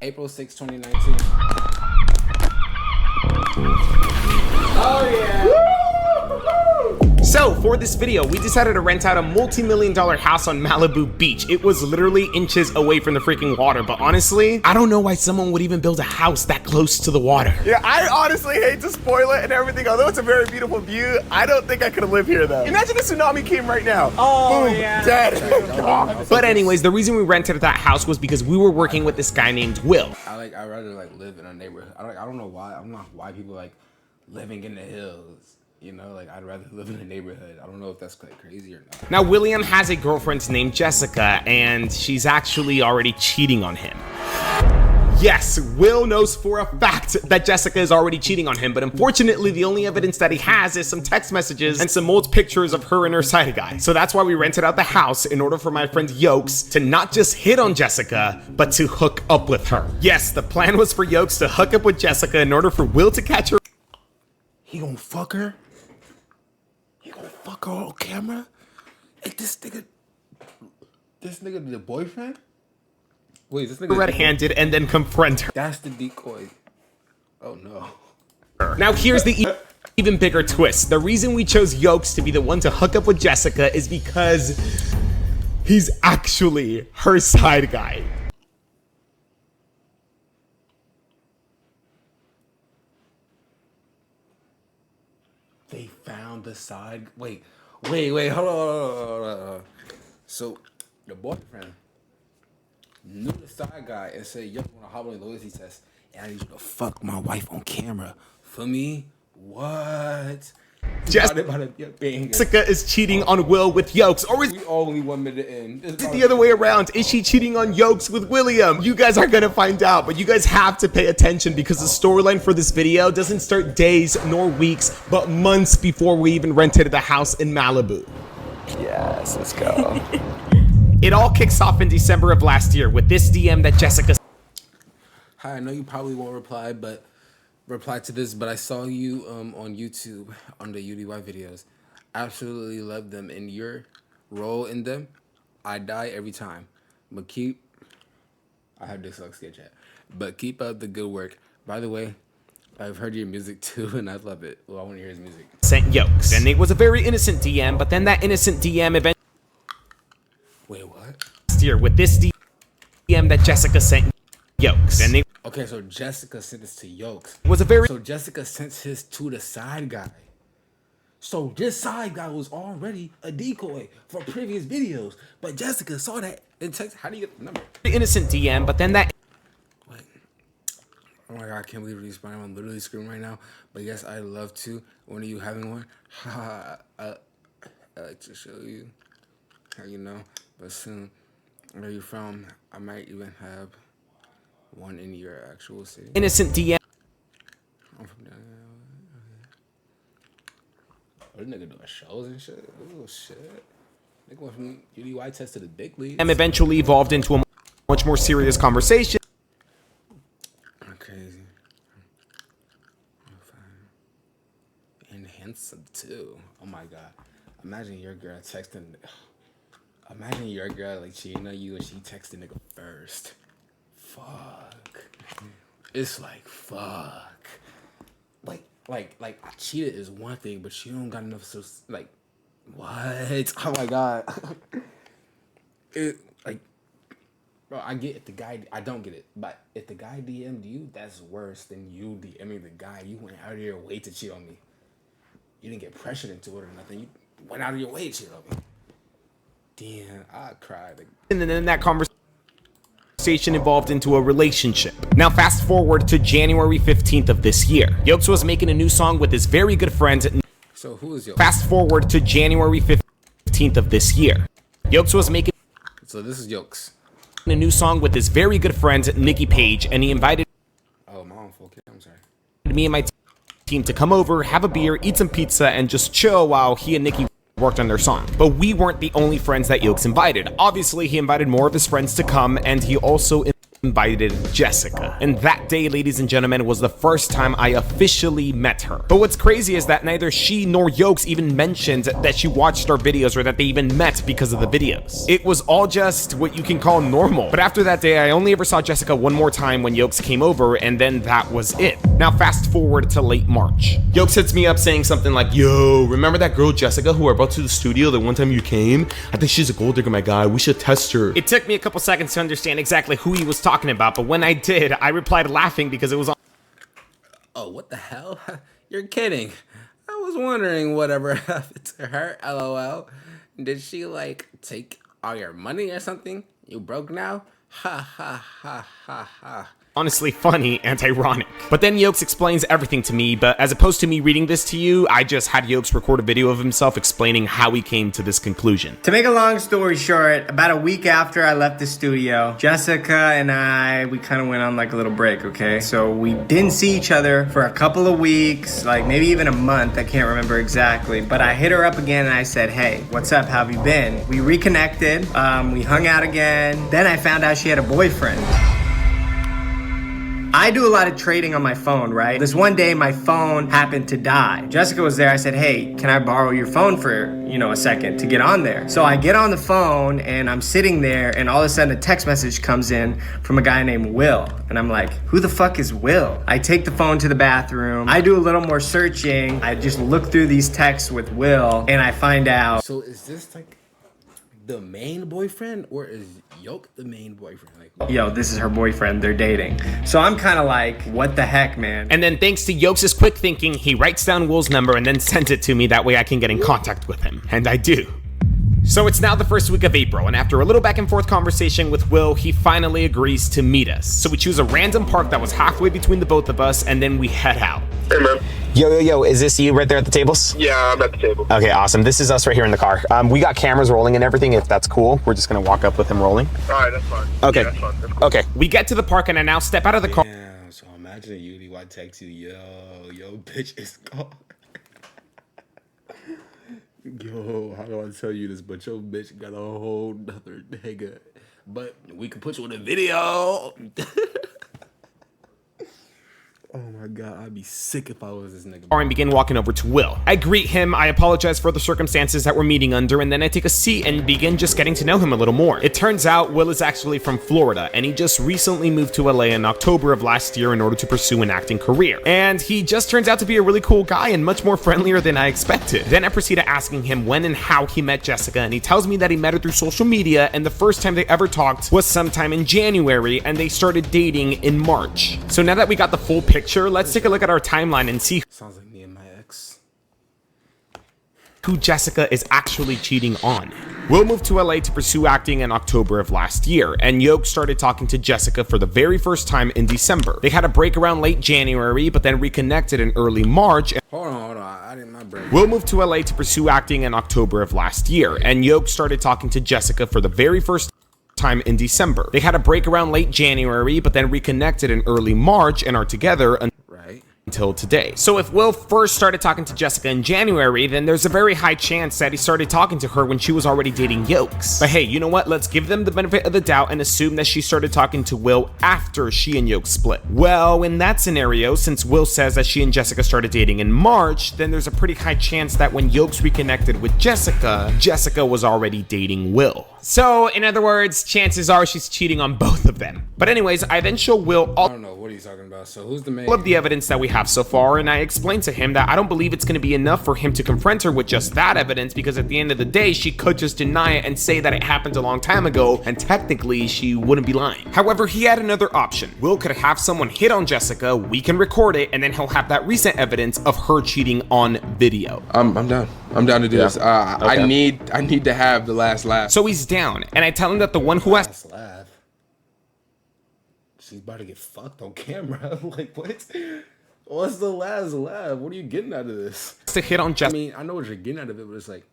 April 6, 2019. Oh yeah. So, for this video, we decided to rent out a multi-million-dollar house on Malibu Beach. It was literally inches away from the freaking water, but honestly, I don't know why someone would even build a house that close to the water. Yeah, I honestly hate to spoil it and everything, although it's a very beautiful view. I don't think I could live here, though. Imagine a tsunami came right now. Oh, boom, yeah. dead. But anyways, the reason we rented that house was because we were working with this guy named Will. I'd rather like live in a neighborhood. I don't know why. I don't know why people like living in the hills. You know, like I'd rather live in a neighborhood. I don't know if that's like crazy or not. Now, William has a girlfriend named Jessica, and she's actually already cheating on him. Yes, Will knows for a fact that Jessica is already cheating on him, but unfortunately, the only evidence that he has is some text messages and some old pictures of her and her side guy. So that's why we rented out the house in order for my friend Yokes to not just hit on Jessica, but to hook up with her. Yes, the plan was for Yokes to hook up with Jessica in order for Will to catch her. He gonna fuck her? He gonna fuck her on camera? Hey, this nigga the boyfriend? Wait, this nigga Red-handed and then confront her. That's the decoy. Oh no. Now here's the even bigger twist. The reason we chose Yokes to be the one to hook up with Jessica is because he's actually her side guy. They found the side. Wait, hold on. So the boyfriend knew the side guy and said, "Yo, when I hop on the loyalty test, and I need you to fuck my wife on camera for me." What? Jessica is cheating on Will with Yokes, or is We only 1 minute in. it the other way around? Is she cheating on Yokes with William? You guys are gonna find out, but you guys have to pay attention because the storyline for this video doesn't start days nor weeks, but months before we even rented the house in Malibu. Yes, let's go. It all kicks off in December of last year with this DM that Jessica. Hi, I know you probably won't reply to this, but I saw you on YouTube on the UDY videos. Absolutely love them, and your role in them, I die every time. But I have dyslexia chat. But keep up the good work. By the way, I've heard your music too, and I love it. Well, I want to hear his music. Sent Yokes, and it was a very innocent DM, but then that innocent DM eventually. Wait, what? Last year with this DM that Jessica sent Yokes, and it Okay, so Jessica sent this to Yokes. was a very. So Jessica sent his to the side guy. So this side guy was already a decoy for previous videos, but Jessica saw that and text. How do you get the number? Innocent DM, but then that. What? Oh my god, I can't believe this. I'm literally screaming right now. But yes, I'd love to. When are you having one? I like to show you how you know. But soon, where are you from? I might even have one in your actual city. Innocent DM. I'm from down there. Oh, this nigga doing shows and shit. Oh shit. Nigga went from UDY test to the big league. Eventually evolved into a much more serious conversation. Crazy. And handsome too. Oh my god. Imagine your girl texting. Imagine your girl like cheating on you and she texted nigga first. Fuck. It's like fuck. Like I cheated is one thing, but you don't got enough so like what? Oh my god. It like bro, I get if the guy I don't get it, but if the guy DM'd you, that's worse than you DMing the guy. You went out of your way to cheat on me. You didn't get pressured into it or nothing. You went out of your way to cheat on me. Damn, I cried. And then that conversation evolved into a relationship. Now fast forward to January 15th of this year. Yokes was making a new song with his very good friend. So who is Yokes? Fast forward to January 15th of this year. Yokes was making So this is Yokes. a new song with his very good friend Nikki Page, and he invited Oh, my own folk. I'm sorry. me and my team to come over, have a beer, eat some pizza, and just chill while he and Nikki worked on their song. But we weren't the only friends that Yokes invited. Obviously, he invited more of his friends to come, and he also invited Jessica. And that day, ladies and gentlemen, was the first time I officially met her. But what's crazy is that neither she nor Yokes even mentioned that she watched our videos or that they even met because of the videos. It was all just what you can call normal. But after that day, I only ever saw Jessica one more time when Yokes came over, and then that was it. Now fast forward to late March. Yokes hits me up saying something like, yo, remember that girl Jessica who I brought to the studio the one time you came? I think she's a gold digger, my guy. We should test her. It took me a couple seconds to understand exactly who he was talking about, but when I did, I replied laughing because it was on. Oh, what the hell? You're kidding. I was wondering whatever happened to her, LOL. Did she, like, take all your money or something? You broke now? Ha ha ha ha ha. Honestly funny and ironic. But then Yokes explains everything to me, but as opposed to me reading this to you, I just had Yokes record a video of himself explaining how he came to this conclusion. To make a long story short, about a week after I left the studio, Jessica and we kind of went on like a little break, okay? So we didn't see each other for a couple of weeks, like maybe even a month, I can't remember exactly. But I hit her up again and I said, hey, what's up, how have you been? We reconnected, we hung out again. Then I found out she had a boyfriend. I do a lot of trading on my phone, right? This one day my phone happened to die. Jessica was there. I said, hey, can I borrow your phone for, a second to get on there? So I get on the phone and I'm sitting there and all of a sudden a text message comes in from a guy named Will. And I'm like, who the fuck is Will? I take the phone to the bathroom. I do a little more searching. I just look through these texts with Will and I find out. So is this like the main boyfriend, or is Yoke the main boyfriend? Like, yo, this is her boyfriend, they're dating. So I'm kind of like, what the heck, man? And then thanks to Yokes' quick thinking, he writes down Will's number and then sends it to me, that way I can get in contact with him. And I do. So it's now the first week of April, and after a little back and forth conversation with Will, he finally agrees to meet us. So we choose a random park that was halfway between the both of us, and then we head out. Hey, man. Yo, is this you right there at the tables? Yeah, I'm at the table. Okay, awesome. This is us right here in the car. We got cameras rolling and everything, if that's cool. We're just gonna walk up with him rolling. All right, that's fine. Okay. Yeah, that's fine. That's cool. Okay. We get to the park, and I now step out of the car. damn, so imagine Yuli white text you, yo, bitch is gone. Yo, how do I tell you this? But your bitch got a whole nother nigga. But we can put you in a video. Oh my god, I'd be sick if I was this nigga. And begin walking over to Will. I greet him, I apologize for the circumstances that we're meeting under, and then I take a seat and begin just getting to know him a little more. It turns out Will is actually from Florida, and he just recently moved to LA in October of last year in order to pursue an acting career. And he just turns out to be a really cool guy and much more friendlier than I expected. Then I proceed to asking him when and how he met Jessica, and he tells me that he met her through social media, and the first time they ever talked was sometime in January, and they started dating in March. So now that we got the full picture, let's take a look at our timeline and see Sounds like me and my ex. who Jessica is actually cheating on. Will moved to LA to pursue acting in October of last year, and Yoke started talking to Jessica for the very first time in December. They had a break around late January, but then reconnected in early March. Hold on. I didn't my brain. Will moved to LA to pursue acting in October of last year, and Yoke started talking to Jessica for the very first time in December. They had a break around late January, but then reconnected in early March and are together Right. until today. So if Will first started talking to Jessica in January, then there's a very high chance that he started talking to her when she was already dating Yokes. But hey, you know what? Let's give them the benefit of the doubt and assume that she started talking to Will after she and Yokes split. Well, in that scenario, since Will says that she and Jessica started dating in March, then there's a pretty high chance that when Yokes reconnected with Jessica, Jessica was already dating Will. So, in other words, chances are she's cheating on both of them. But anyways, I then show Will I all don't know what he's talking about. So who's the main? of the evidence that we have so far, and I explained to him that I don't believe it's going to be enough for him to confront her with just that evidence, because at the end of the day, she could just deny it and say that it happened a long time ago, and technically she wouldn't be lying. However, he had another option. Will could have someone hit on Jessica, we can record it, and then he'll have that recent evidence of her cheating on video. I'm down. I'm down to do this. Okay. I need to have the last laugh. So he's down, and I tell him that the one who has Last laugh. She's about to get fucked on camera. Like, what? What's the last laugh? What are you getting out of this? to hit on I Jessica mean, I know what you're getting out of it, but it's like,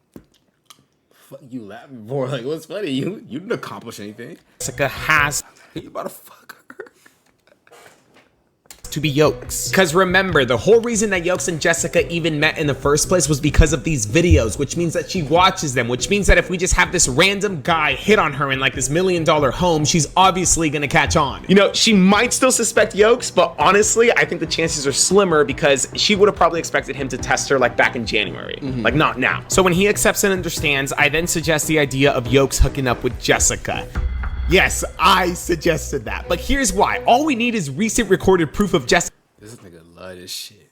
fuck you laughing for? Like, what's funny? You didn't accomplish anything. has You about to fuck her. to be Yokes. Because remember, the whole reason that Yokes and Jessica even met in the first place was because of these videos, which means that she watches them, which means that if we just have this random guy hit on her in like this $1 million home, she's obviously gonna catch on. You know, she might still suspect Yokes, but honestly, I think the chances are slimmer because she would have probably expected him to test her like back in January, like not now. So when he accepts and understands, I then suggest the idea of Yokes hooking up with Jessica. Yes, I suggested that, but here's why. All we need is recent recorded proof of Jessica. This nigga love this shit.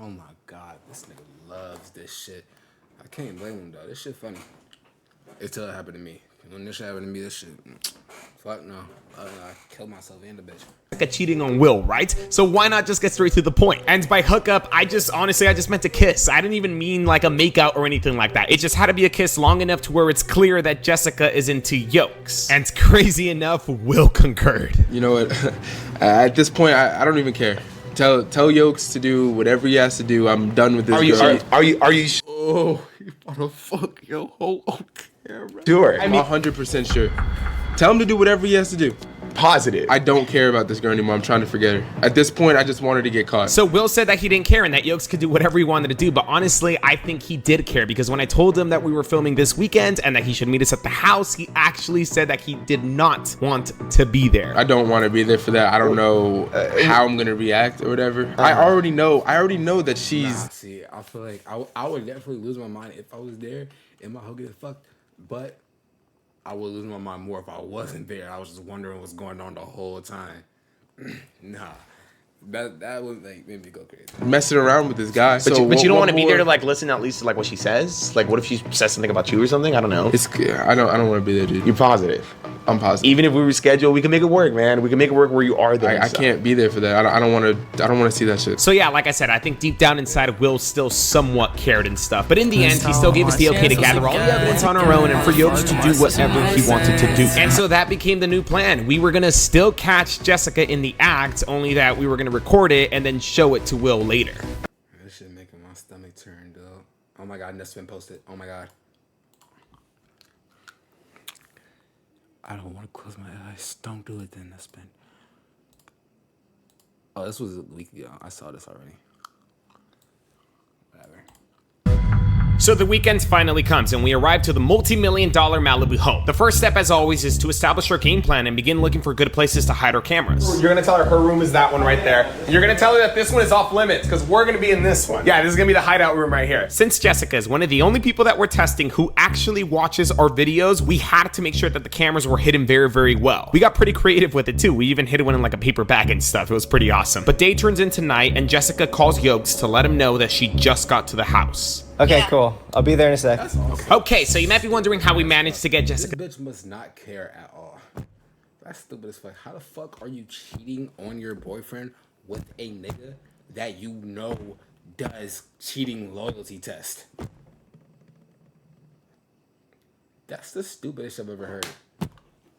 Oh my god, this nigga loves this shit. I can't blame him though. This shit funny. Until it happened to me. When this shit happened to me, this shit, fuck no. I killed myself and the bitch. Cheating on Will, right? So why not just get straight to the point? And by hookup, I just meant to kiss. I didn't even mean like a makeout or anything like that. It just had to be a kiss long enough to where it's clear that Jessica is into Yokes. And crazy enough, Will concurred. You know what? At this point, I don't even care. Tell Yokes to do whatever he has to do. I'm done with this. Are you Oh, you wanna fuck your whole camera? sure? I'm 100% sure. Tell him to do whatever he has to do. Positive. I don't care about this girl anymore. I'm trying to forget her. At this point, I just want her to get caught. So Will said that he didn't care and that Yokes could do whatever he wanted to do, but honestly, I think he did care because when I told him that we were filming this weekend and that he should meet us at the house, he actually said that he did not want to be there. I don't want to be there for that. I don't know how I'm gonna react or whatever. I already know that she's. Nah, see, I feel like I would definitely lose my mind if I was there and my hoe get fucked, but I would lose my mind more if I wasn't there. I was just wondering what's going on the whole time. Nah, that would like make me go crazy. Messing around with this guy. But you don't what want to be more- there to like listen at least to like what she says. Like, what if she says something about you or something? I don't know. I don't want to be there, dude. You're positive. I'm positive. Even if we reschedule, we can make it work, man. We can make it work where you are there. I can't be there for that. I don't want to see that shit. So yeah, like I said, I think deep down inside, Will still somewhat cared and stuff. But in the end, he still gave us the okay to gather all the evidence on our own and for Yokes to do whatever he wanted to do. And so that became the new plan. We were gonna still catch Jessica in the act, only that we were gonna record it and then show it to Will later. This shit making my stomach turn, though. Oh my god, that's been posted. Oh my god. I don't want to close my eyes. Don't do it then, that's been. Oh, this was a week ago. I saw this already. Whatever. So the weekend finally comes and we arrive to the multi-million-dollar Malibu home. The first step, as always, is to establish our game plan and begin looking for good places to hide our cameras. You're gonna tell her room is that one right there. You're gonna tell her that this one is off limits because we're gonna be in this one. Yeah, this is gonna be the hideout room right here. Since Jessica is one of the only people that we're testing who actually watches our videos, we had to make sure that the cameras were hidden very, very well. We got pretty creative with it too. We even hid one in like a paper bag and stuff. It was pretty awesome. But day turns into night and Jessica calls Yokes to let him know that she just got to the house. Okay, cool. I'll be there in a sec. Okay, so you might be wondering how we managed to get Jessica. This bitch must not care at all. That's stupid as fuck. How the fuck are you cheating on your boyfriend with a nigga that you know does cheating loyalty test? That's the stupidest I've ever heard.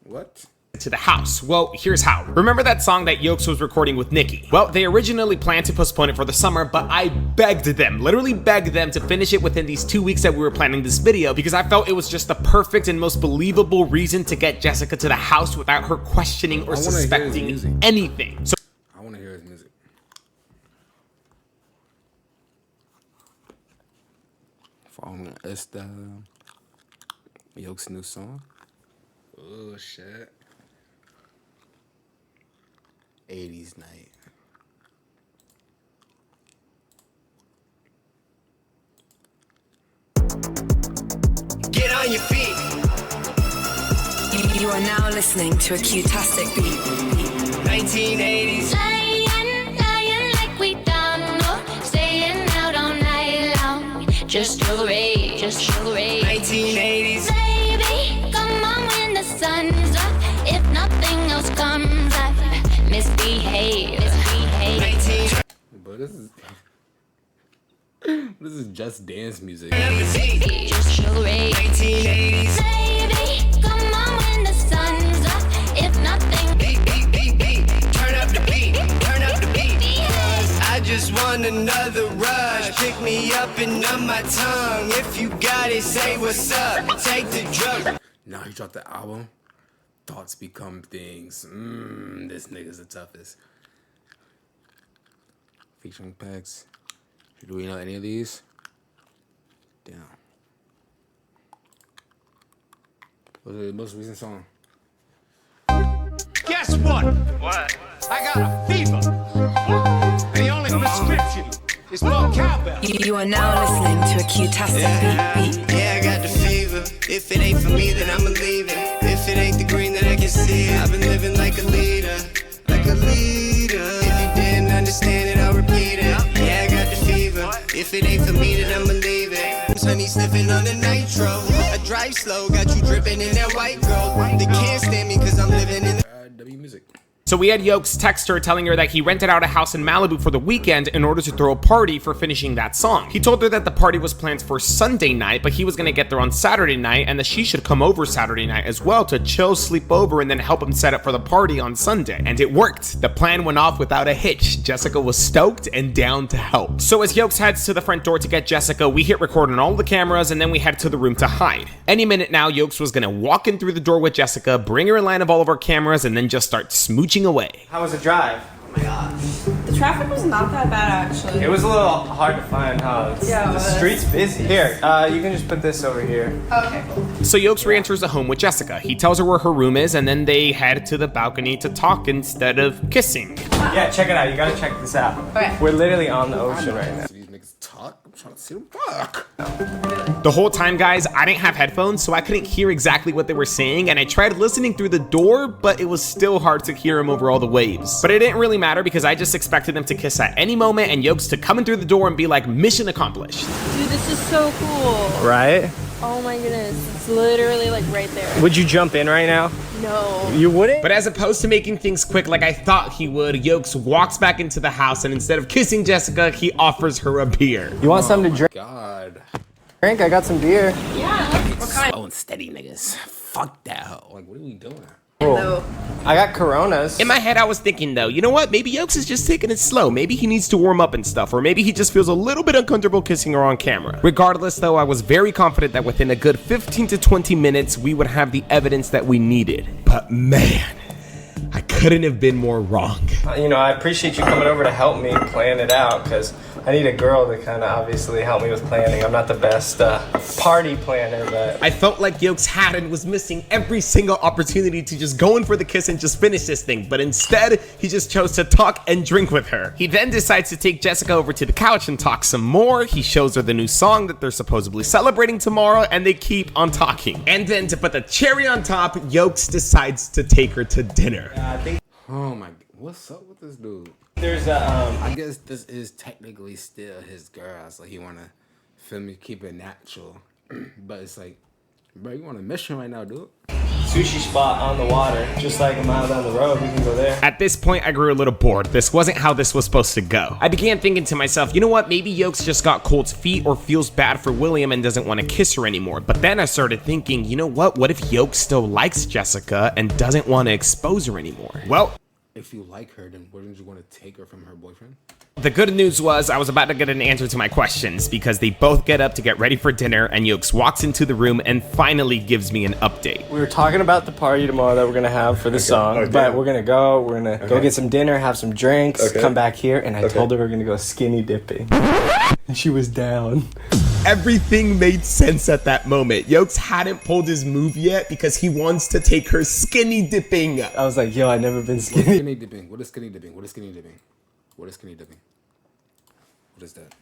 What? To the house. Well, here's how. Remember that song that Yokes was recording with Nicki? Well, they originally planned to postpone it for the summer, but I begged them, literally begged them to finish it within these 2 weeks that we were planning this video because I felt it was just the perfect and most believable reason to get Jessica to the house without her questioning or suspecting anything. So I want to hear his music. Following Esta, Yokes' new song. Oh shit. 80s night. Get on your feet. You are now listening to a Q-tastic beat. 1980s. Lying like we done, no, staying out all night long. Just your age, 1980s. Baby, come on when the sun's up. If nothing else comes up, misbehave. But this is just dance music. Just your age. 1980s. Baby, come on when the sun's up. If nothing, Beat. Turn up the beat. I just want another rush. Pick me up and numb my tongue. If you got it, say what's up. Take the drug. Now he dropped the album. Thoughts become things. This nigga's the toughest. Featuring Pegs. Do we know any of these? Damn. What's the most recent song? Guess what? What? I got a fever. And the only prescription is more cowbell. You are now listening to a Q-tastic beat. Yeah, I got the fever. If it ain't for me, then I'ma leave it. If it ain't the green, then I can see it. I've been living like a leader, like a leader. If you didn't understand it, I'll repeat it. Yeah, I got the fever. If it ain't for me, then I'ma leave it. Honey sniffing on the nitro. I drive slow, got you dripping in that white gold. They can't stand me cause I'm living in the W Music. So we had Yokes text her telling her that he rented out a house in Malibu for the weekend in order to throw a party for finishing that song. He told her that the party was planned for Sunday night, but he was gonna get there on Saturday night and that she should come over Saturday night as well to chill, sleep over, and then help him set up for the party on Sunday. And it worked. The plan went off without a hitch. Jessica was stoked and down to help. So as Yokes heads to the front door to get Jessica, we hit record on all the cameras and then we head to the room to hide. Any minute now, Yokes was gonna walk in through the door with Jessica, bring her a line of all of our cameras, and then just start smooching away. How was the drive? Oh my gosh. The traffic was not that bad, actually. It was a little hard to find, huh? Yeah, it the was. street's busy. Here, you can just put this over here. Okay, cool. So Yokes re-enters the home with Jessica. He tells her where her room is, and then they head to the balcony to talk instead of kissing. Yeah, check it out. You gotta check this out. Okay. We're literally on the ocean right now. These niggas talk. I'm trying to see them fuck. The whole time, guys, I didn't have headphones, so I couldn't hear exactly what they were saying, and I tried listening through the door, but it was still hard to hear them over all the waves. But it didn't really matter because I just expected them to kiss at any moment and Yokes to come in through the door and be like, mission accomplished. Dude, this is so cool. Right? Oh my goodness. It's literally like right there. Would you jump in right now? No. You wouldn't? But as opposed to making things quick like I thought he would, Yokes walks back into the house and instead of kissing Jessica, he offers her a beer. You want something to drink? God. Drink? I got some beer. Yeah. What kind? Slow and steady, niggas. Fuck that hoe. Like, what are we doing? Cool. I got Coronas. In my head, I was thinking though, you know what? Maybe Yokes is just taking it slow. Maybe he needs to warm up and stuff, or maybe he just feels a little bit uncomfortable kissing her on camera. Regardless though, I was very confident that within a good 15 to 20 minutes, we would have the evidence that we needed. But man, I couldn't have been more wrong. You know, I appreciate you coming over to help me plan it out, because I need a girl to kind of obviously help me with planning. I'm not the best party planner, but I felt like Yokes had and was missing every single opportunity to just go in for the kiss and just finish this thing, but instead, he just chose to talk and drink with her. He then decides to take Jessica over to the couch and talk some more. He shows her the new song that they're supposedly celebrating tomorrow, and they keep on talking. And then to put the cherry on top, Yokes decides to take her to dinner. I think Oh my, what's up with this dude? there's a, I guess this is technically still his girl, so he wanna, feel me, keep it natural. But it's like, bro, you on a mission right now, dude? sushi spot on the water, just like a mile down the road. We can go there. At this point, I grew a little bored. This wasn't how this was supposed to go. I began thinking to myself, you know what, maybe Yokes just got cold feet or feels bad for William and doesn't want to kiss her anymore. But then I started thinking, you know what if Yokes still likes Jessica and doesn't want to expose her anymore? Well, If you like her, then wouldn't you want to take her from her boyfriend? the good news was I was about to get an answer to my questions because they both get up to get ready for dinner and Yokes walks into the room and finally gives me an update. We were talking about the party tomorrow that we're gonna have for the song, but we're gonna go get some dinner, have some drinks, come back here, and I told her we're gonna go skinny dipping. And she was down. Everything made sense at that moment. Yokes hadn't pulled his move yet because he wants to take her skinny dipping. I was like, yo, I've never been skinny. Skinny dipping. What is skinny dipping? What is skinny dipping? What is skinny dipping? What is that?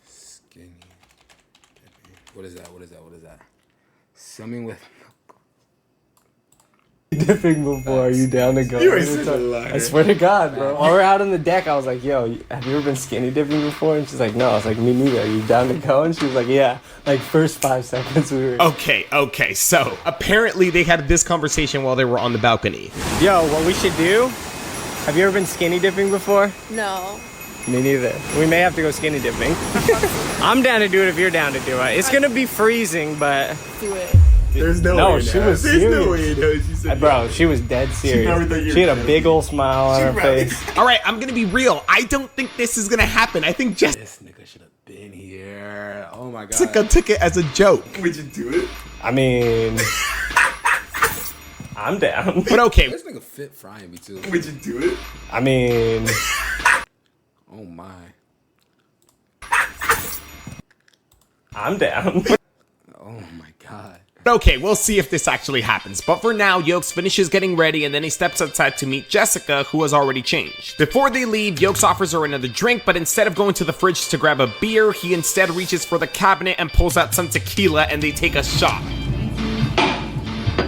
Skinny dipping. What is that? What is that? What is that? Something with Dipping before, are you down to go? I swear to God, bro. While we're out on the deck, I was like, yo, have you ever been skinny dipping before? And she's like, no. I was like, me neither. Are you down to go? And she was like, yeah. Like, first 5 seconds we were... Okay, so apparently they had this conversation while they were on the balcony. Yo, what we should do, have you ever been skinny dipping before? No. Me neither. We may have to go skinny dipping. I'm down to do it if you're down to do it. It's gonna be freezing, but... Do it. There's no No, way. she now. was There's serious. no way. No, she said, Bro, she was dead serious. never thought you She were had a big old smile on her face. All right, I'm gonna be real. I don't think this is gonna happen. I think this nigga should have been here. Oh my god. Jessica took it as a joke. Would you do it? I mean... I'm down. But okay, This nigga fit frying me too. Would you do it? I mean... Oh my. I'm down. Oh my god. Okay, we'll see if this actually happens, but for now, Yokes finishes getting ready and then he steps outside to meet Jessica, who has already changed. Before they leave, Yokes offers her another drink, but instead of going to the fridge to grab a beer, he instead reaches for the cabinet and pulls out some tequila and they take a shot.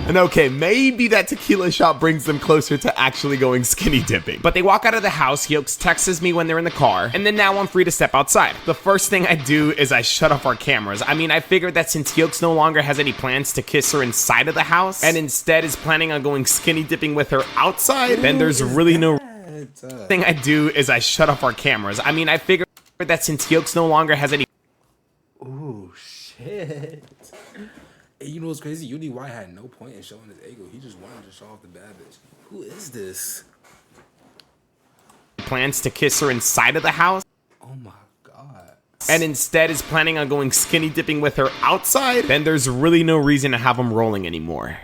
And okay, maybe that tequila shot brings them closer to actually going skinny dipping. But they walk out of the house, Yokes texts me when they're in the car, and then now I'm free to step outside. The first thing I do is I shut off our cameras. I mean, I figured that since Yokes no longer has any plans to kiss her inside of the house, and instead is planning on going skinny dipping with her outside, then there's really no thing I do is I shut off our cameras. I mean, I figured that since Yokes no longer has any Ooh, shit. Hey, you know what's crazy? Uni Y had no point in showing his ego. He just wanted to show off the bad bitch. Who is this? plans to kiss her inside of the house, Oh my god. and instead is planning on going skinny dipping with her outside, then there's really no reason to have him rolling anymore.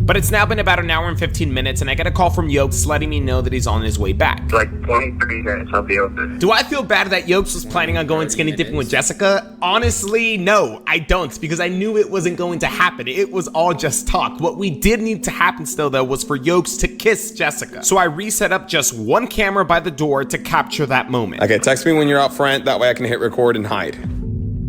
But it's now been about an hour and 15 minutes, and I get a call from Yokes letting me know that he's on his way back. Like 23 minutes, I'll be open. Do I feel bad that Yokes was planning on going skinny dipping with Jessica? Honestly, no, I don't, because I knew it wasn't going to happen. It was all just talk. What we did need to happen still, though, was for Yokes to kiss Jessica. So I reset up just one camera by the door to capture that moment. Okay, text me when you're out front. That way I can hit record and hide.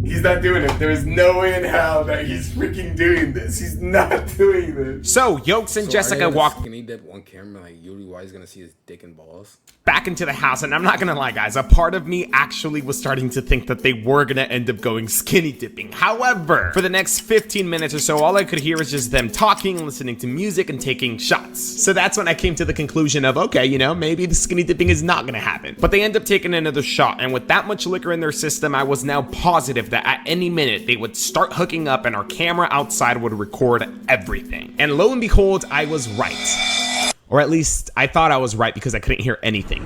He's not doing it. There is no way in hell that he's freaking doing this. He's not doing this. So Yokes and Jessica walk skinny dip on camera like Uni Y is gonna see his dick and balls. back into the house, and I'm not gonna lie, guys, a part of me actually was starting to think that they were gonna end up going skinny dipping. However, for the next 15 minutes or so, all I could hear was just them talking, listening to music, and taking shots. So that's when I came to the conclusion of, okay, you know, maybe the skinny dipping is not gonna happen. But they end up taking another shot, and with that much liquor in their system, I was now positive that at any minute they would start hooking up and our camera outside would record everything. And lo and behold, I was right. Or at least, I thought I was right because I couldn't hear anything.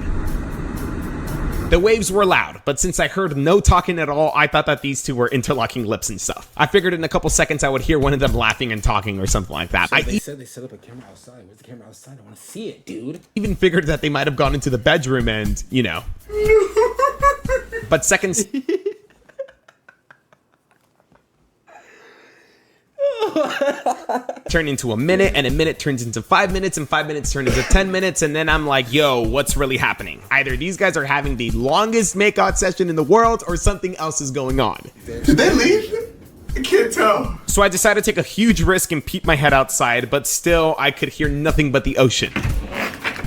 The waves were loud, but since I heard no talking at all, I thought that these two were interlocking lips and stuff. I figured in a couple seconds I would hear one of them laughing and talking or something like that. So they said they set up a camera outside. Where's the camera outside? I want to see it, dude. Even figured that they might have gone into the bedroom and, you know. But seconds... turn into a minute, and a minute turns into 5 minutes, and 5 minutes turn into 10 minutes, and then I'm like, yo, what's really happening? Either these guys are having the longest makeout session in the world, or something else is going on. Did they leave? I can't tell. So I decided to take a huge risk and peep my head outside, but still, I could hear nothing but the ocean.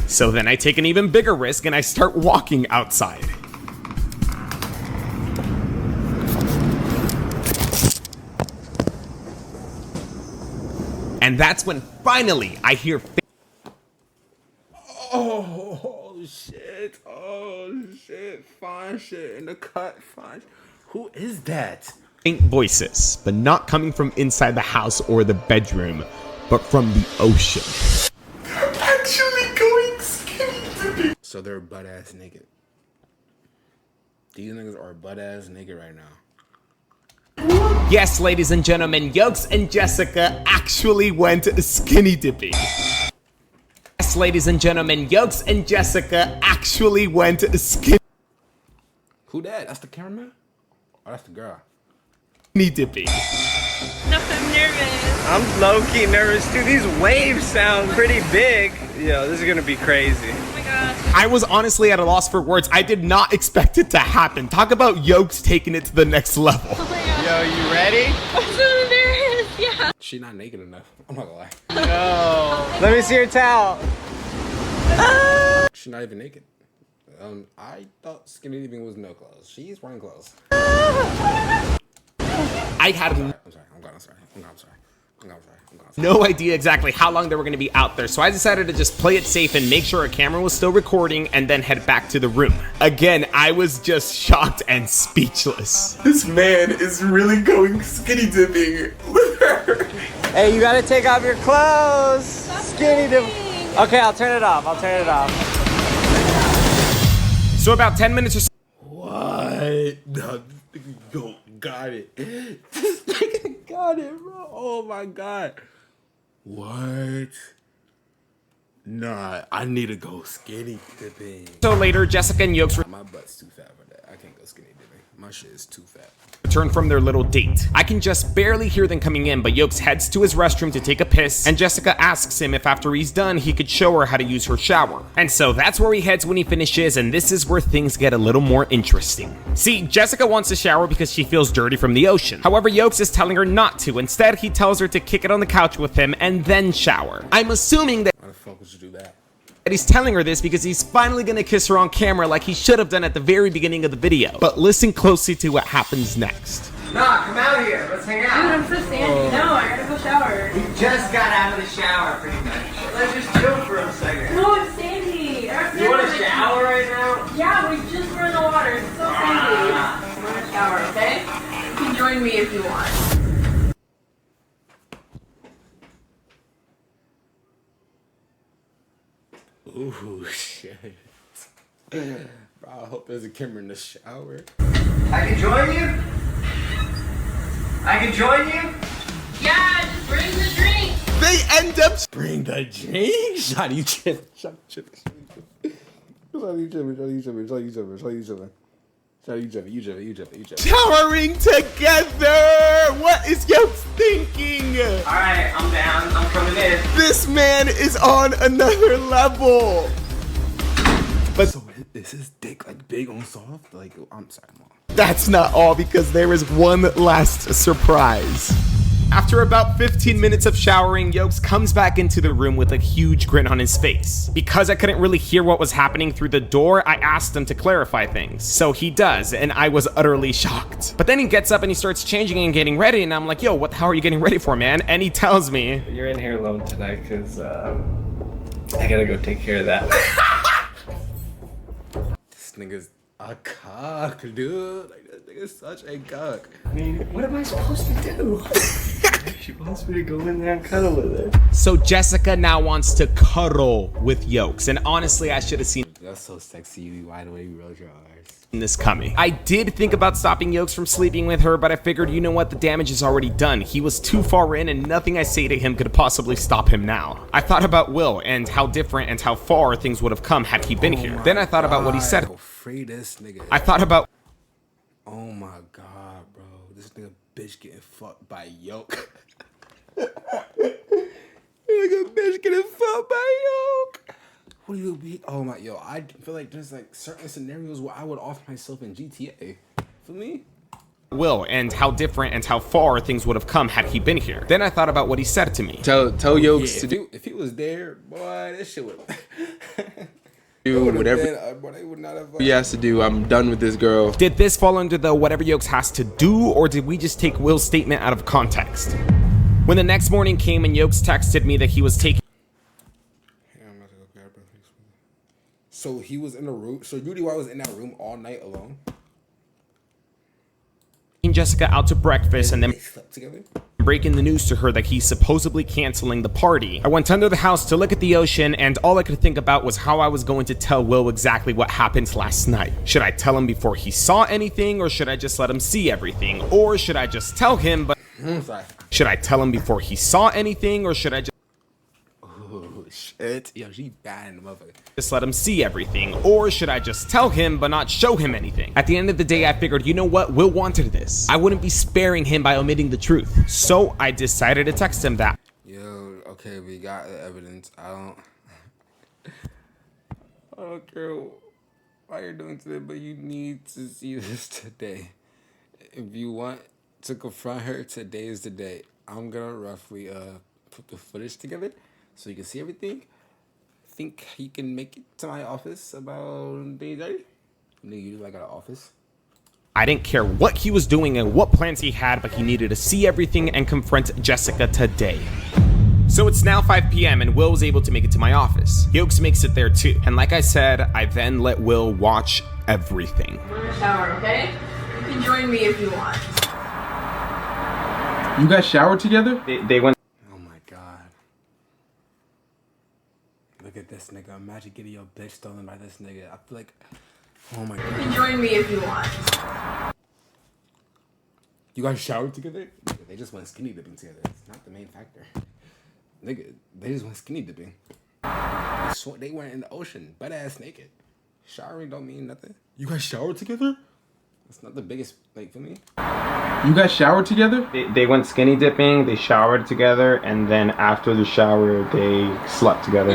So then I take an even bigger risk, and I start walking outside. And that's when finally I hear Oh shit! Oh shit! Fine shit in the cut. Fine. Who is that? faint voices, but not coming from inside the house or the bedroom, but from the ocean. They're actually going skinny dipping. So they're butt ass naked. These niggas are butt ass naked right now. Yes, ladies and gentlemen, Yokes and Jessica actually went skinny dipping. Yes, ladies and gentlemen, Yokes and Jessica actually went skinny Who that? That's the cameraman? Oh, that's the girl. dipping. No, I'm nervous. I'm low-key nervous too. These waves sound pretty big. Yo, this is gonna be crazy. Oh my gosh. I was honestly at a loss for words. I did not expect it to happen. Talk about Yokes taking it to the next level. Oh my gosh. Yo, you ready? I'm so embarrassed. Yeah. She not naked enough. I'm not gonna lie. Yo. Let me see your towel. She's not even naked. I thought skinny dipping was no clothes. She's wearing clothes. I had I'm sorry. I'm sorry. no idea exactly how long they were going to be out there, so I decided to just play it safe and make sure our camera was still recording and then head back to the room. Again, I was just shocked and speechless. This man is really going skinny dipping with her. Hey, you gotta take off your clothes. Skinny dip. Okay, I'll turn it off. I'll turn it off. So about 10 minutes or so. What? No, yo, got it. This nigga got it, bro. Oh my god. What? Nah, I need to go skinny dipping. So later, Jessica and Yokes My butt's too fat for that. I can't go skinny dipping. My shit is too fat. return from their little date. I can just barely hear them coming in, but Yokes heads to his restroom to take a piss, and Jessica asks him if after he's done, he could show her how to use her shower. And so that's where he heads when he finishes, and this is where things get a little more interesting. See, Jessica wants to shower because she feels dirty from the ocean. However, Yokes is telling her not to. Instead, he tells her to kick it on the couch with him and then shower. I'm assuming that Why the fuck would you do that? he's telling her this because he's finally gonna kiss her on camera like he should have done at the very beginning of the video. But listen closely to what happens next. Nah, come out here. Let's hang Dude, out. I'm so sandy. No, I gotta go shower. We just got out of the shower, pretty much. Let's just chill for a second. No, it's sandy. You want to shower right now? Yeah, we just were in the water. It's so sandy. We're gonna shower, okay? You can join me if you want. Ooh, shit. Bro, I hope there's a camera in the shower. I can join you? I can join you? Yeah, just bring the drink. They end up bring the drink. Shot you tripping. Shot you tripping. Showering together. What is Yokes thinking? Alright, I'm down. I'm coming in. This man is on another level. But so is his dick like big on soft? Like, I'm sorry, Mom. That's not all, because there is one last surprise. After about 15 minutes of showering, Yokes comes back into the room with a huge grin on his face. Because I couldn't really hear what was happening through the door, I asked him to clarify things. So he does, and I was utterly shocked. But then he gets up and he starts changing and getting ready, and I'm like, yo, what the hell are you getting ready for, man? And he tells me, You're in here alone tonight because I gotta go take care of that. This nigga's a cock, dude. Like, this nigga's such a cock. I mean, what am I supposed to do? She wants me to go in there and cuddle with her. so Jessica now wants to cuddle with Yokes. And honestly, I should have seen That's so sexy. You be wide awake, you rolled your eyes. this coming. I did think about stopping Yokes from sleeping with her, but I figured, you know what, the damage is already done. He was too far in, and nothing I say to him could possibly stop him now. I thought about Will and how different and how far things would have come had he been here. Then I thought about what he said. Yo, free this nigga. I thought about Oh my god, bro. This nigga bitch getting fucked by Yoke. Nigga bitch getting fucked by Yoke. What do you be? Oh my, yo, I feel like there's like certain scenarios where I would off myself in GTA. For me? Will and how different and how far things would have come had he been here. Then I thought about what he said to me. Tell Yokes to do If he was there, boy, this shit would whatever they would not have. he has to do. I'm done with this girl. Did this fall under the whatever Yokes has to do, or did we just take Will's statement out of context? When the next morning came and Yokes texted me that he was taking So he was in the room. So Rudy White was in that room all night alone. Jessica out to breakfast and then They slept together. breaking the news to her that he's supposedly canceling the party. I went under the house to look at the ocean, and all I could think about was how I was going to tell Will exactly what happened last night. Should I tell him before he saw anything, or should I just let him see everything? Or should I just tell him, but Sorry. should I tell him before he saw anything, or should I Oh shit. Yo, she bad in the motherfucker. just let him see everything? Or should I just tell him but not show him anything? At the end of the day, I figured, you know what, Will wanted this. I wouldn't be sparing him by omitting the truth. So I decided to text him that. Yo, okay, we got the evidence. I don't care why you're doing today, but you need to see this today. If you want to confront her, today is the day. I'm gonna roughly put the footage together so you can see everything. Think you can make it to my office about day 30? Nigga, you like at an office? I didn't care what he was doing and what plans he had, but he needed to see everything and confront Jessica today. So it's now 5 p.m. and Will was able to make it to my office. Yokes makes it there too. And like I said, I then let Will watch everything. We're gonna shower, okay? You can join me if you want. You guys showered together? They went. Oh my god. Look at this nigga. Imagine getting your bitch stolen by this nigga. I feel like, oh my You god. can join me if you want. You guys showered together? Nigga, they just went skinny dipping together. It's not the main factor. Nigga, they just went skinny dipping. They went in the ocean, butt ass naked. Showering don't mean nothing. You guys showered together? It's not the biggest, like, for me. You guys showered together? They went skinny dipping, they showered together, and then after the shower, they slept together.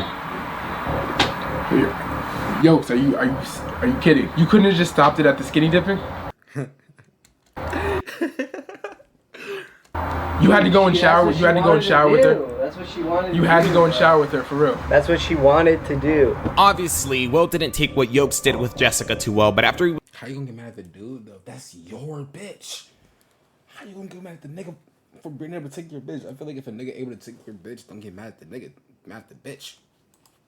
Yokes, are you kidding? You couldn't have just stopped it at the skinny dipping? You had to go and shower. You had to go and shower with her. That's what she wanted. You had to go and shower with her, for real. That's what she wanted to do. Obviously, Will didn't take what Yokes did with Jessica too well, but after he... How you gonna get mad at the dude, though? That's your bitch. How you gonna get mad at the nigga for being able to take your bitch? I feel like if a nigga able to take your bitch, don't get mad at the nigga. Mad at the bitch.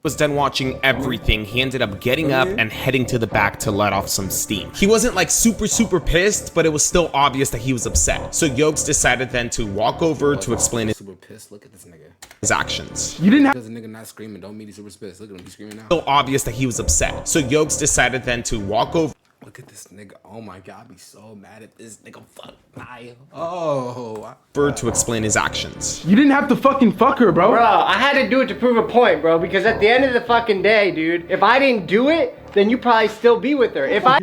Was done watching everything, he ended up getting up and heading to the back to let off some steam. He wasn't like super pissed, but it was still obvious that he was upset. So Yokes decided then to walk over to explain Super pissed. Look at this nigga. his actions. You didn't have... Because a nigga not screaming don't mean he's super pissed. Look at him, he's screaming now. Still obvious that he was upset. So Yokes decided then to walk over. Look at this nigga. Oh my god, I'd be so mad at this nigga. Fuck my. Oh. To explain his actions. You didn't have to fucking fuck her, bro. Bro, I had to do it to prove a point, bro, because at the end of the fucking day, dude, if I didn't do it, then you probably still be with her. If I...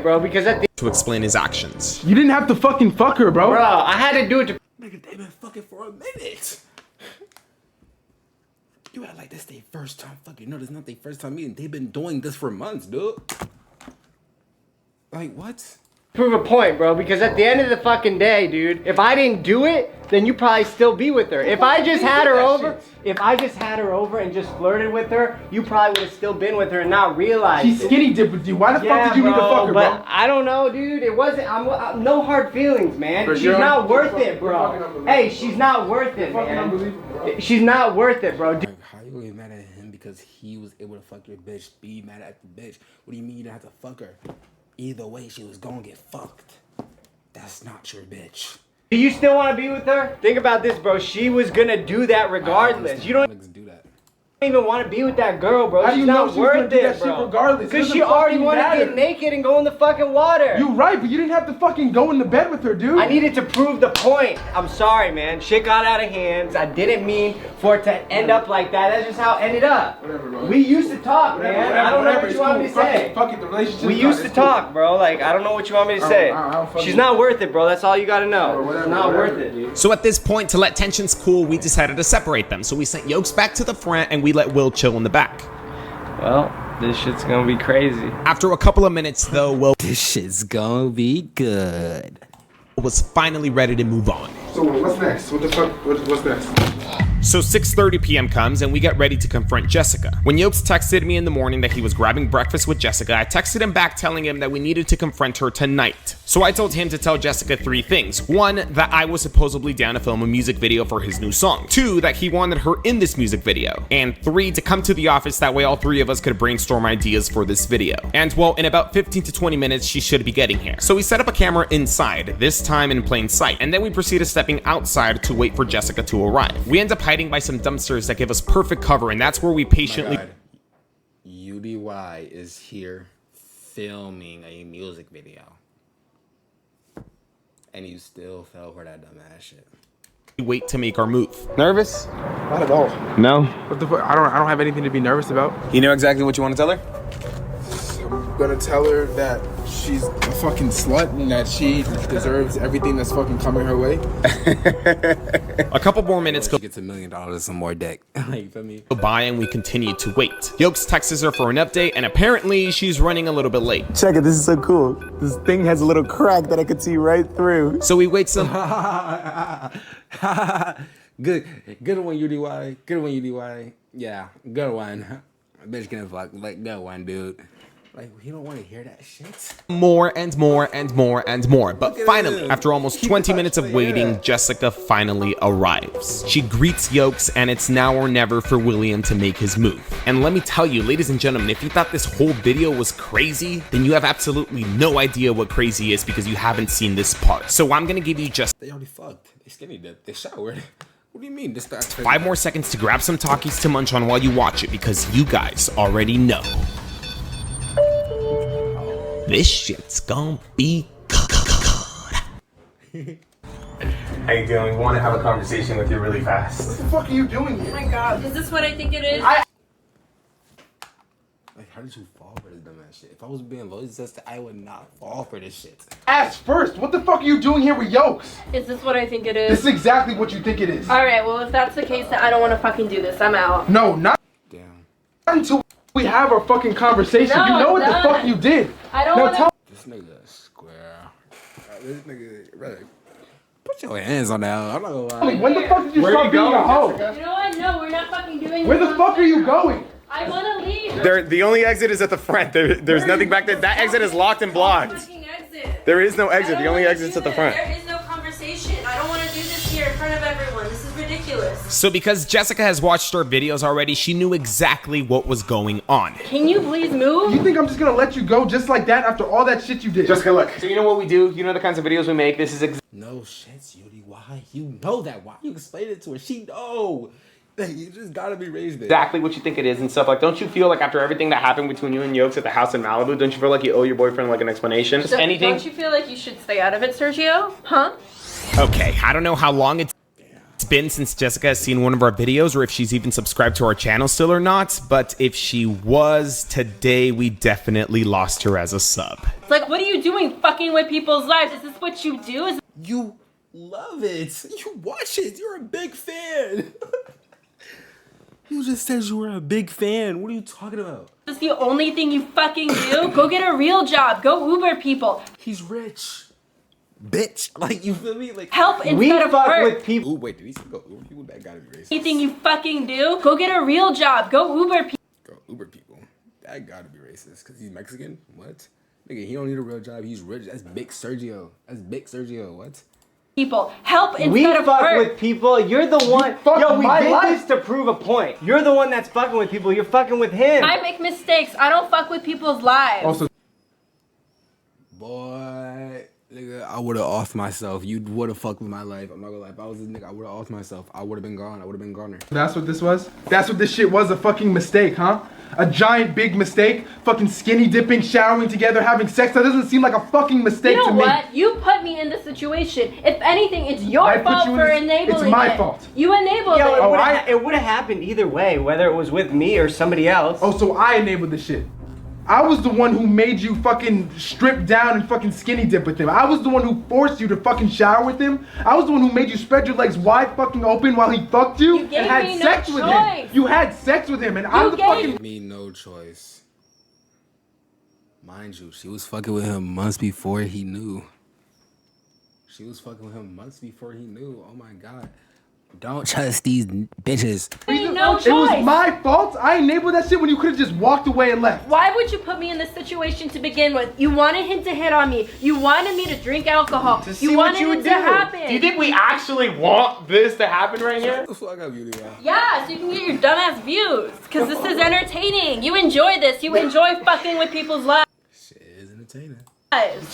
bro, because at the... To explain his actions. You didn't have to fucking fuck her, bro. Bro, I had to do it to... Nigga, they been fucking for a minute. You act like this their first time fucking. No, this not their first time meeting. They've been doing this for months, dude. Like, what? Prove a point, bro, because at the end of the fucking day, dude, if I didn't do it, then you probably still be with her. If I just had her over, and just flirted with her, you probably would have still been with her and not realized She's it. skinny dipped with you. Why the fuck did you need to fuck her, but bro? I don't know, dude. It wasn't. I'm no hard feelings, man. Bro, She's you're not un- worth you're it, fucking bro. unbelievable. Hey, she's not worth it, Fucking man. unbelievable, bro. She's not worth it, bro. Like, how you gonna get mad at him because he was able to fuck your bitch? Be mad at the bitch. What do you mean you didn't have to fuck her? Either way, she was gonna get fucked. That's not your bitch. Do you still want to be with her? Think about this, bro. She was gonna do that regardless. You don't do that. even want to be with that girl, bro. How do She's you know not she was gonna worth do that it, shit bro. regardless? It Because she doesn't already fucking wanted to matter. get naked and go in the fucking water. You right, but you didn't have to fucking go in the bed with her, dude. I needed to prove the point. I'm sorry, man. Shit got out of hands. I didn't mean for it to end up like that. That's just how it ended up. Whatever, bro. We used to talk, man. I don't know what you want me to say. Fuck it, the relationship. We used to talk, bro. Like, I don't know what you want me to say. I don't fucking- She's not worth it, bro. That's all you gotta know. Whatever, It's not whatever. worth it, dude. So at this point, to let tensions cool, we decided to separate them. So we sent Yokes back to the front and we let Will chill in the back. Well, this shit's gonna be crazy. After a couple of minutes though, Will This shit's gonna be good. was finally ready to move on. So what's next? What the fuck? What's next? So 6:30 p.m. comes and we get ready to confront Jessica. When Yokes texted me in the morning that he was grabbing breakfast with Jessica, I texted him back telling him that we needed to confront her tonight. So I told him to tell Jessica 3 things. 1, that I was supposedly down to film a music video for his new song. 2, that he wanted her in this music video. And 3, to come to the office, that way all 3 of us could brainstorm ideas for this video. And well, in about 15 to 20 minutes, she should be getting here. So we set up a camera inside, this time in plain sight. And then we proceeded stepping outside to wait for Jessica to arrive. We end up hiding by some dumpsters that give us perfect cover, and that's where we patiently... UDY is here filming a music video. And you still fell for that dumbass shit. wait to make our move. Nervous? Not at all. No. What the fuck? I don't have anything to be nervous about. You know exactly what you want to tell her? I'm gonna tell her that she's a fucking slut and that she deserves everything that's fucking coming her way. A couple more minutes go She gets $1 million and some more dick. You feel me? by and we continue to wait. Yokes texts her for an update and apparently she's running a little bit late. Check it, this is so cool. This thing has a little crack that I could see right through. So we wait some... Good one, UDY. Good one, UDY. Yeah, good one. Bitch can fuck. Like, good one, dude. Like, he don't want to hear that shit. more and more and more and more. But at finally, him. after almost He 20 minutes of touched waiting, it, yeah. Jessica finally arrives. She greets Yokes and it's now or never for William to make his move. And let me tell you, ladies and gentlemen, if you thought this whole video was crazy, then you have absolutely no idea what crazy is because you haven't seen this part. So I'm gonna give you just They already fucked. They skinny dipped. They showered. What do you mean? This starts 5 more seconds to grab some Takis to munch on while you watch it because you guys already know. This shit's gonna be good. How you doing? We want to have a conversation with you really fast. What the fuck are you doing Oh here? my god, is this what I think it is? Like, how did you fall for this dumbass shit? If I was being Lois sister, I would not fall for this shit. Ask first. What the fuck are you doing here with Yokes? Is this what I think it This is? is exactly what you think it is. Alright, well if that's the case, then I don't want to fucking do this. I'm out. No, not Damn. until we have our fucking conversation. No, you know I'm what the done. fuck you did. I don't Now want tell to. This nigga square. This nigga, brother. Put your hands on that. I'm not gonna me, lie. when the fuck did you Where start you being a going, hoe? You know what? No, we're not fucking doing Where this. the fuck are you going? I want to leave. The only exit is at the front. There's nothing back there. That exit is locked and blocked. Fucking exit. There is no exit. I The don't only wanna exit's do at the this. front. There is no conversation. I don't want to do this here in front of everyone. This is ridiculous. So because Jessica has watched our videos already, she knew exactly what was going on. Can you please move? You think I'm just gonna let you go just like that after all that shit you did? Jessica, look. So you know what we do? You know the kinds of videos we make? This is No shit, Yuri. Why? You know that. Why you explain it to her? She know. You just gotta be raised there. exactly what you think it is and stuff. Like, don't you feel like after everything that happened between you and Yokes at the house in Malibu, don't you feel like you owe your boyfriend like an explanation? Just anything? Don't you feel like you should stay out of it, Sergio? Huh? Okay, I don't know how long it's been since Jessica has seen one of our videos or if she's even subscribed to our channel still or not, but if she was, today we definitely lost her as a sub. It's like, what are you doing fucking with people's lives? Is this what you do? Is You love it. You watch it. You're a big fan. You just said you were a big fan. What are you talking about? this the only thing you fucking do? Go get a real job. Go Uber people. He's rich. Bitch. Like, you feel me? Like, Help instead of hurt. people. Ooh, wait, did he say go Uber people? That gotta be racist. Anything you fucking do? Go get a real job. Go Uber people. Go Uber people. That gotta be racist. Cause he's Mexican? What? Nigga, he don't need a real job. He's rich. That's big Sergio. That's big Sergio. What? People. Help We instead of fuck hurt. with people. You're the one. fuck Yo, we my did life. this to prove a point. You're the one that's fucking with people. You're fucking with him. I make mistakes. I don't fuck with people's lives. Also, Boy, nigga, I would have offed myself. You would have fucked with my life. I'm not gonna lie. If I was this nigga, I would have offed myself. I would have been gone. I would have been goner. that's what this was? That's what this shit was, a fucking mistake, huh? A giant big mistake? Fucking skinny dipping, showering together, having sex? That doesn't seem like a fucking mistake You know to me. what? You put me in this situation. If anything, it's your I put fault you in for this- enabling it's my it. fault. You enabled Yo, it. it would have happened either way, whether it was with me or somebody else. Oh, so I enabled the shit. I was the one who made you fucking strip down and fucking skinny dip with him. I was the one who forced you to fucking shower with him. I was the one who made you spread your legs wide fucking open while he fucked you, You gave and had me no sex with him. choice. You had sex with him, and I'm the gave- fucking. Me no choice. Mind you, she was fucking with him months before he knew. She was fucking with him months before he knew. Oh my god. Don't trust these bitches. No choice. It was my fault. I enabled that shit when you could have just walked away and left. Why would you put me in this situation to begin with? You wanted him to hit on me. You wanted me to drink alcohol. see You what wanted you it would to do. happen. Do you think we actually want this to happen right here? What the fuck up, you do? Yeah, so you can get your dumbass views. Because this is entertaining. You enjoy this. You enjoy fucking with people's lives. Shit is entertaining.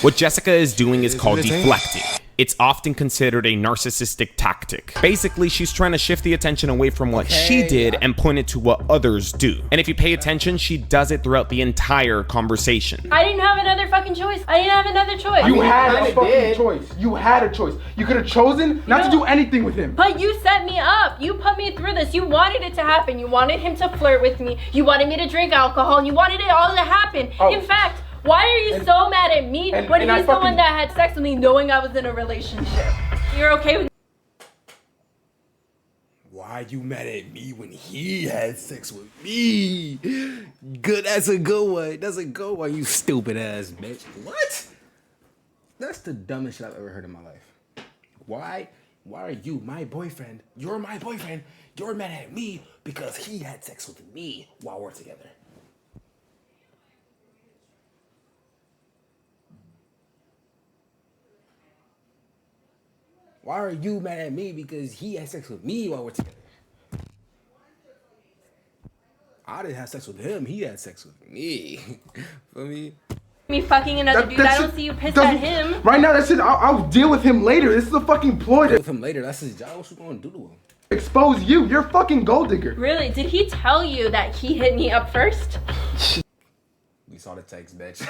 What Jessica is doing is called entertaining. deflecting. It's often considered a narcissistic tactic. Basically, she's trying to shift the attention away from what she did and point it to what others do. And if you pay attention, she does it throughout the entire conversation. I didn't have another fucking choice. I didn't have another choice. You had a kinda fucking did. choice. You had a choice. You could have chosen not to do anything with him. But you set me up. You put me through this. You wanted it to happen. You wanted him to flirt with me. You wanted me to drink alcohol. And you wanted it all to happen. Oh. In fact, why are you so mad at me and when I he's the fucking- one that had sex with me knowing I was in a relationship? You're okay with Why you mad at me when he had sex with me? Good, that's a good one. That's a good one, you stupid ass bitch. What? That's the dumbest shit I've ever heard in my life. Why are you my boyfriend? You're my boyfriend. You're mad at me because he had sex with me while we're together. Why are you mad at me because he had sex with me while we're together? I didn't have sex with him. He had sex with me. Feel me? me fucking another dude? I don't see you pissed at him. Right now, that shit, I'll deal with him later. This is a fucking ploy Deal to with him later. That's his job. What you gonna do to him? expose you. You're a fucking gold digger. Really? Did he tell you that he hit me up first? We saw the text, bitch.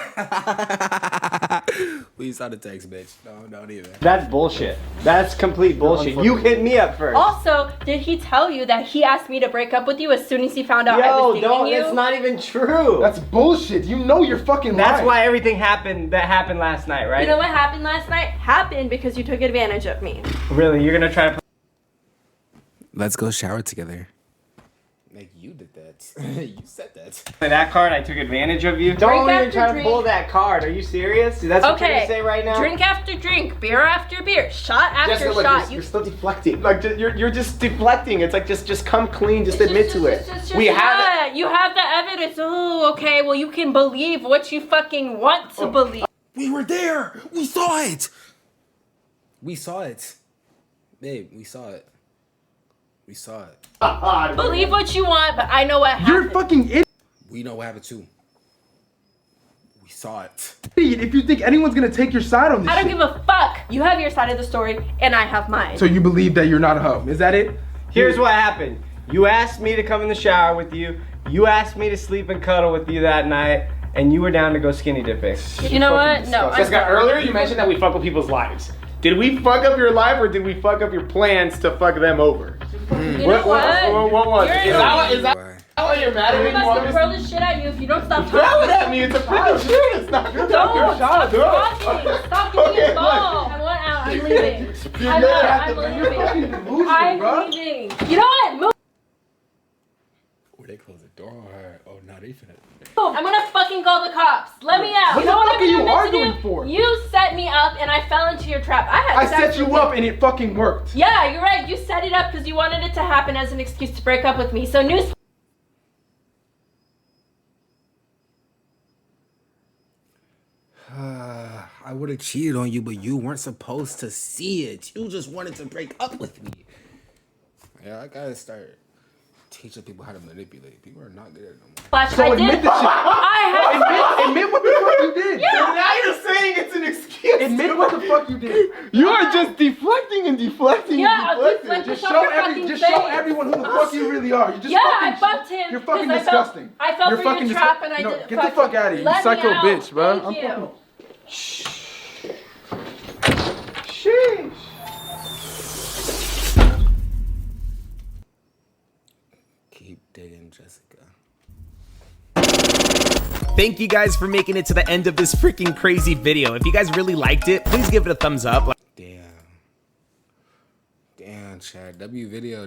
We saw the text, bitch. No, don't even. That's bullshit. That's complete bullshit. You hit me up first. Also, did he tell you that he asked me to break up with you as soon as he found out I was dating you? It's not even true. That's bullshit. You know you're fucking lying. That's why everything happened that happened last night, right? You know what happened last night? Happened because you took advantage of me. Really? You're gonna try to... Let's go shower together. Like, you did that. You said that. That card, I took advantage of you. Don't even try to pull that card. Are you serious? That's what you're gonna say right now? Drink after drink, beer after beer, shot after Jessica, shot. You're still deflecting. Like you're just deflecting. It's like just come clean. Just admit to it. We have it. You have the evidence. Oh, okay. Well, you can believe what you fucking want to believe. We were there. We saw it. We saw it. Babe, we saw it. We saw it. Believe what you want, but I know what happened. You're fucking idiot. We know what happened too. We saw it. If you think anyone's gonna take your side on this I don't shit. give a fuck. You have your side of the story, and I have mine. So you believe that you're not a hoe? Is that it? Here's what happened. You asked me to come in the shower with you. You asked me to sleep and cuddle with you that night, and you were down to go skinny dipping. You know what? No. Jessica, earlier you mentioned that we fuck with people's lives. Did we fuck up your life or did we fuck up your plans to fuck them over? You know what? What was it? Is that why you're mad at me? I'm about to throw this shit at you if you don't stop Throw it talking. at me. It's a freaking shit. It's not your Don't shot. stop talking. Stop getting involved. I want out. I'm leaving. I'm leaving. You know what? Move. Or they close the door on her. Oh, no, they finna. I'm gonna fucking call the cops. Let me out. What the fuck are you arguing for? You set me up and I fell into your trap. I set you up and it fucking worked. Yeah, you're right. You set it up because you wanted it to happen as an excuse to break up with me. So news. I would have cheated on you, but you weren't supposed to see it. You just wanted to break up with me. Yeah, I gotta start teaching people how to manipulate. People are not good at it no more. So admit the shit. Admit what the fuck you did. Yeah. So now you're saying it's an excuse. Admit what the fuck you did. You are just deflecting and deflecting Yeah, and I'll deflecting. deflect Just off show your fucking show face. everyone who the fuck you really are. You just I fucked him. You're fucking 'cause disgusting. I fell You're for fucking your trap and I no, did. get the fuck out of here, you Let me psycho out. bitch, bro. Thank you. Sheesh. Keep digging, Jessica. Thank you guys for making it to the end of this freaking crazy video. If you guys really liked it, please give it a thumbs up. Damn, Chad. W video.